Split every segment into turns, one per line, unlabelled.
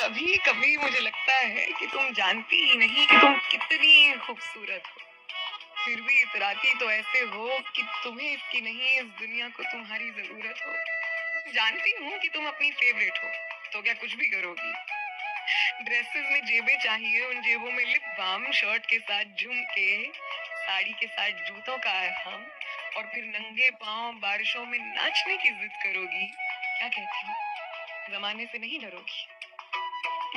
कभी कभी मुझे लगता है कि तुम जानती ही नहीं कि तुम कितनी खूबसूरत हो। फिर भी इतराती तो ऐसे हो कि तुम्हें इसकी नहीं, इस दुनिया को तुम्हारी जरूरत हो। जानती हूँ कि तुम अपनी फेवरेट हो, तो क्या कुछ भी करोगी। ड्रेसेस में जेबें चाहिए, उन जेबों में लिप बाम, शर्ट के साथ झुमके, साड़ी के साथ जूतों का अहम, और फिर नंगे पांव बारिशों में नाचने की जिद करोगी। क्या कहती हो, जमाने से नहीं डरोगी?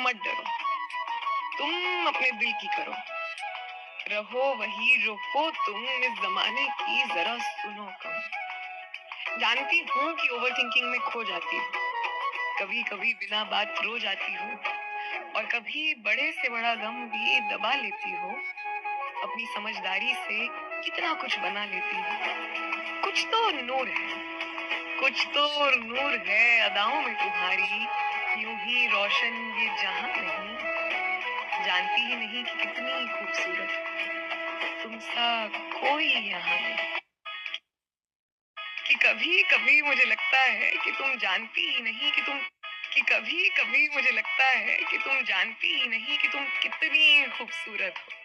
मत डरो, तुम अपने दिल की करो। रहो वही जो हो तुम, इस जमाने की जरा सुनो कम। जानती हूँ कि ओवर थिंकिंग में खो जाती हूँ, कभी कभी बिना बात रो जाती हूँ, और कभी बड़े से बड़ा गम भी दबा लेती हो। अपनी समझदारी से कितना कुछ बना लेती हूँ। कुछ तो नूर है, कुछ तो नूर है अदाओं में तुम्हारी। यूं ही रोशन ये जहां नहीं, जानती ही नहीं कि कितनी खूबसूरत तुम सा कोई यहाँ नहीं। कि कभी कभी मुझे लगता है कि तुम जानती ही नहीं कि कभी कभी मुझे लगता है कि तुम जानती ही नहीं कि तुम कितनी खूबसूरत हो।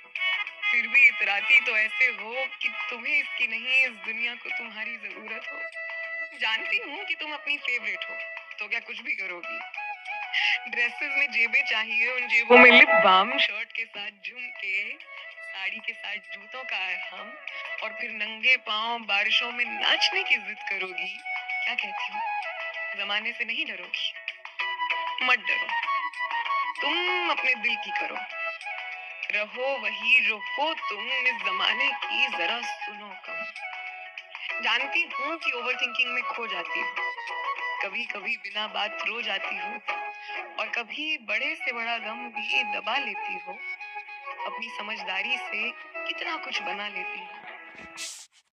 फिर भी इतराती तो ऐसे हो कि तुम्हें इसकी नहीं, इस दुनिया को तुम्हारी जरूरत हो। जानती हूँ कि तुम अपनी फेवरेट हो, तो क्या कुछ भी करोगी। ड्रेसेस में जेबें चाहिए, उन जेबों में लिप बाम, शर्ट के साथ झुमके, साड़ी के साथ जूतों का अहम, और फिर नंगे पांव बारिशों में नाचने की जिद करोगी। क्या कहती हो, जमाने से नहीं डरोगी? मत डरो, तुम अपने दिल की करो। रहो वही जो हो तुम, इस जमाने की जरा सुनो कम। जानती हूँ कि ओवर थिंकिंग में खो जाती हूँ, कभी कभी बिना बात रो जाती हूँ, और कभी बड़े से बड़ा गम भी दबा लेती हो। अपनी समझदारी से कितना कुछ बना लेती हूँ।